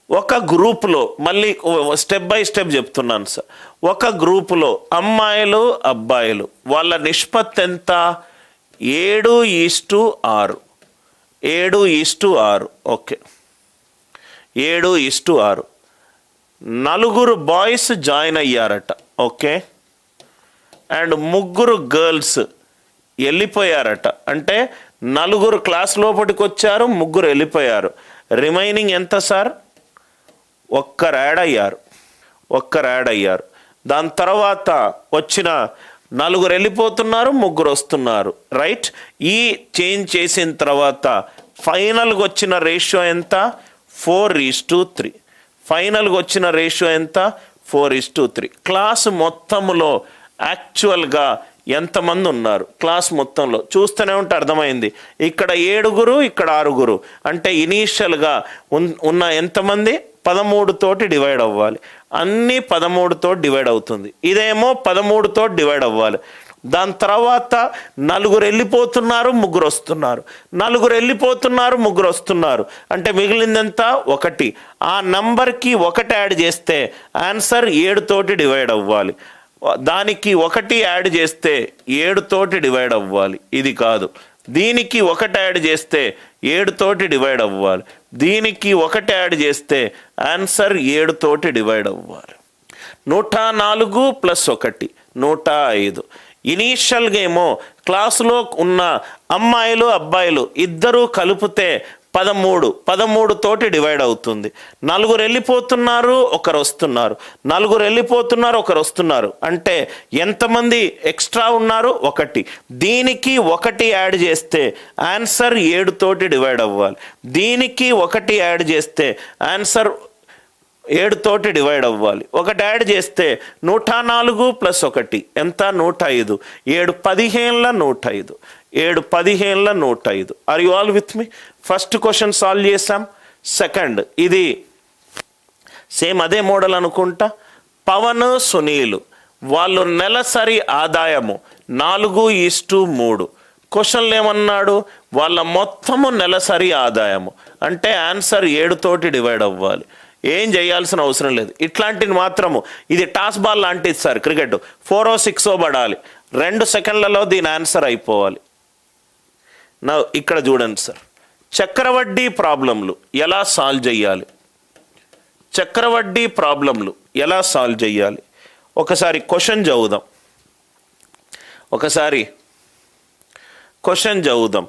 ఒక గ్రూపులో, మళ్ళీ స్టెప్ బై స్టెప్ చెప్తున్నాను సార్, ఒక గ్రూపులో అమ్మాయిలు అబ్బాయిలు వాళ్ళ నిష్పత్తి ఎంత? 7:6. 7:6. ఓకే, 7:6. 4 బాయ్స్ జాయిన్ అయ్యారట. ఓకే, అండ్ 3 గర్ల్స్ వెళ్ళిపోయారట. అంటే 4 క్లాస్ లోపలికి వచ్చారు, 3 వెళ్ళిపోయారు. రిమైనింగ్ ఎంత సార్? 1 యాడ్ అయ్యారు. దాని తర్వాత వచ్చిన 4 వెళ్ళిపోతున్నారు, 3 వస్తున్నారు. రైట్, ఈ చేంజ్ చేసిన తర్వాత ఫైనల్గా వచ్చిన రేషియో ఎంత? 4:3. ఫైనల్గా వచ్చిన రేషియో ఎంత? 4:3. క్లాస్ మొత్తంలో యాక్చువల్గా ఎంతమంది ఉన్నారు? క్లాస్ మొత్తంలో చూస్తూనే ఉంటే అర్థమైంది. ఇక్కడ 7, ఇక్కడ 6. అంటే ఇనీషియల్గా ఉన్న ఎంతమంది? 13 తోటి డివైడ్ అవ్వాలి. అన్నీ 13 తోటి డివైడ్ అవుతుంది. ఇదేమో 13 తోటి డివైడ్ అవ్వాలి. దాని తర్వాత 4 వెళ్ళిపోతున్నారు, 3 వస్తున్నారు. 4 వెళ్ళిపోతున్నారు, 3 వస్తున్నారు. అంటే మిగిలిందంతా 1. ఆ నంబర్కి 1 యాడ్ చేస్తే ఆన్సర్ 7 తోటి డివైడ్ అవ్వాలి. దానికి 1 యాడ్ చేస్తే 7 తోటి డివైడ్ అవ్వాలి. ఇది కాదు, దీనికి 1 యాడ్ చేస్తే 7 తోటి డివైడ్ అవ్వాలి. దీనికి 1 యాడ్ చేస్తే ఆన్సర్ 7 తోటి డివైడ్ అవ్వాలి. 104 + 1 105. ఇనీషియల్గా ఏమో క్లాసులో ఉన్న అమ్మాయిలు అబ్బాయిలు ఇద్దరూ కలిపితే 13 తోటి డివైడ్ అవుతుంది. 4 వెళ్ళిపోతున్నారు, 1 వస్తున్నారు. 4 వెళ్ళిపోతున్నారు, 1 వస్తున్నారు. అంటే ఎంతమంది ఎక్స్ట్రా ఉన్నారు? 1. దీనికి 1 యాడ్ చేస్తే ఆన్సర్ 7 తోటి డివైడ్ అవ్వాలి. దీనికి 1 యాడ్ చేస్తే ఆన్సర్ 7 తోటి డివైడ్ అవ్వాలి. 1 యాడ్ చేస్తే 104 + 1 ఎంత? 105. 7 15 105. 7 15 105. Are you all with me? First question solve చేసాం. సెకండ్, ఇది సేమ్ అదే మోడల్ అనుకుంటా. పవన్ సునీల్ వాళ్ళు నెలసరి ఆదాయము 4:3. క్వశ్చన్లు ఏమన్నాడు? వాళ్ళ మొత్తము నెలసరి ఆదాయము. అంటే ఆన్సర్ 7 తోటి డివైడ్ అవ్వాలి. ఏం చేయాల్సిన అవసరం లేదు. ఇట్లాంటిది మాత్రము ఇది టాస్ బాల్ లాంటిది సార్, క్రికెట్ 4 6 పడాలి. 2 సెకండ్లలో దీని ఆన్సర్ అయిపోవాలి. నా ఇక్కడ చూడండి సార్, చక్రవడ్డీ ప్రాబ్లంలు ఎలా సాల్వ్ చేయాలి? చక్రవడ్డీ ప్రాబ్లంలు ఎలా సాల్వ్ చేయాలి? ఒకసారి క్వశ్చన్ చదువుదాం.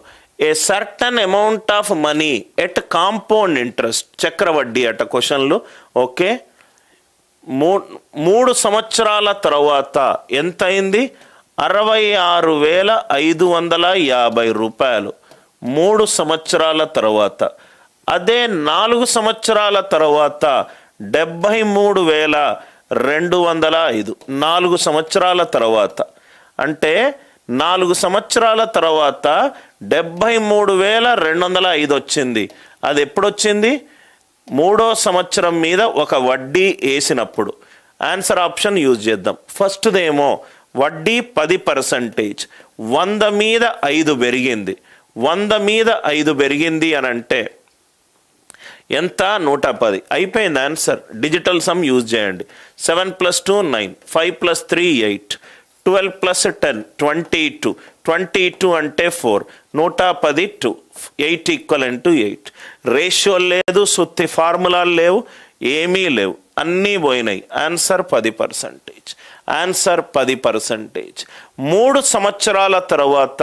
A certain amount of money at compound interest. చక్రవడ్డీ అట క్వశ్చన్లు. ఓకే, 3 సంవత్సరాల తర్వాత ఎంత అయింది? 66,550 రూపాయలు 3 సంవత్సరాల తర్వాత. అదే 4 సంవత్సరాల తర్వాత 73,205. 4 సంవత్సరాల తర్వాత అంటే 4 సంవత్సరాల తర్వాత 73,205 వచ్చింది. అది ఎప్పుడొచ్చింది? 3వ సంవత్సరం మీద ఒక వడ్డీ వేసినప్పుడు. ఆన్సర్ ఆప్షన్ యూజ్ చేద్దాం. ఫస్ట్దేమో వడ్డీ 10%. 100 మీద 5 పెరిగింది. 100 మీద 5 పెరిగింది అని అంటే ఎంత? 110. అయిపోయింది ఆన్సర్. డిజిటల్ సమ్ యూజ్ చేయండి. 7 + 2 9, 5 + 3 8, 12 + 10 22. 22 అంటే 4. 110 2. 8 = 8. రేషియో లేదు, సుత్తి ఫార్ములాలు లేవు, ఏమీ లేవు, అన్నీ పోయినాయి. ఆన్సర్ 10%. ఆన్సర్ 10%. 3 సంవత్సరాల తర్వాత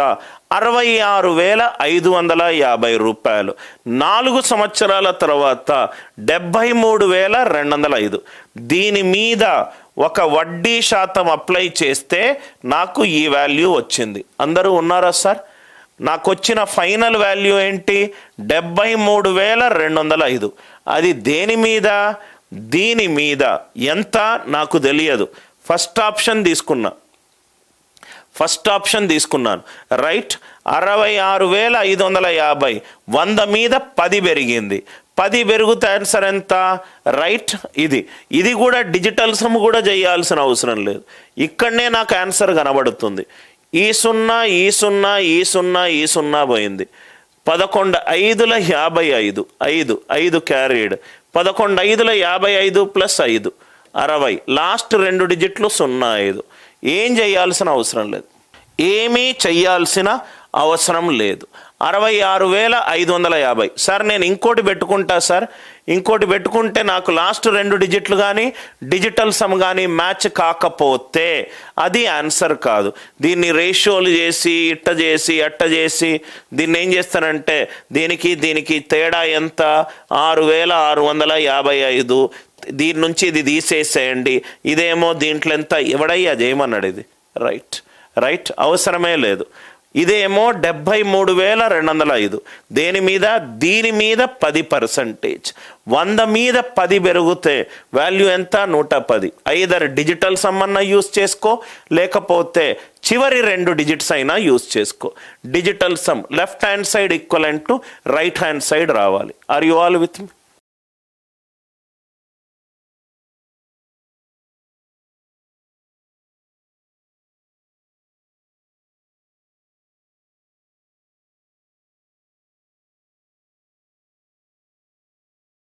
66,550 రూపాయలు. 4 సంవత్సరాల తర్వాత 73,205. దీని మీద ఒక వడ్డీ శాతం అప్లై చేస్తే నాకు ఈ వాల్యూ వచ్చింది. అందరూ ఉన్నారా సార్? నాకు వచ్చిన ఫైనల్ వాల్యూ ఏంటి? 73,205. అది దేని మీద? దీని మీద. ఎంత నాకు తెలియదు. ఫస్ట్ ఆప్షన్ తీసుకున్నాను. రైట్, 66,550. 100 మీద 10 పెరిగింది. 10 పెరిగితే ఆన్సర్ ఎంత? రైట్, ఇది కూడా డిజిటల్ సమ్ కూడా చేయాల్సిన అవసరం లేదు. ఇక్కడనే నాకు ఆన్సర్ కనబడుతుంది. ఈ 0 పోయింది. 11 5 55. 5 క్యారీడ్. 11 5ల 55 plus 5 60, last 2 డిజిట్లు 05. ఏం చేయాల్సిన అవసరం లేదు, ఏమీ చెయ్యాల్సిన అవసరం లేదు. 66,550. సార్ నేను ఇంకోటి పెట్టుకుంటా సార్, ఇంకోటి పెట్టుకుంటే నాకు లాస్ట్ 2 డిజిట్లు కానీ డిజిటల్ సమ్ కానీ మ్యాచ్ కాకపోతే అది ఆన్సర్ కాదు. దీన్ని రేషియోలు చేసి అట్ట చేసి దీన్ని ఏం చేస్తానంటే దీనికి తేడా ఎంత, 6,655. దీని నుంచి ఇది తీసేసేయండి, ఇదేమో దీంట్లో ఎంత, ఎవడయ్యా చేయమన్నాడు ఇది? రైట్ అవసరమే లేదు. ఇదేమో 73,205. దీని మీద 10%. 100 మీద 10 పెరిగితే వాల్యూ ఎంత? 110. ఐదర్ డిజిటల్ సమ్ అన్నా యూస్ చేసుకో, లేకపోతే చివరి 2 డిజిట్స్ అయినా యూస్ చేసుకో. Digital sum left hand side equivalent to right hand side రావాలి. Are you all with me?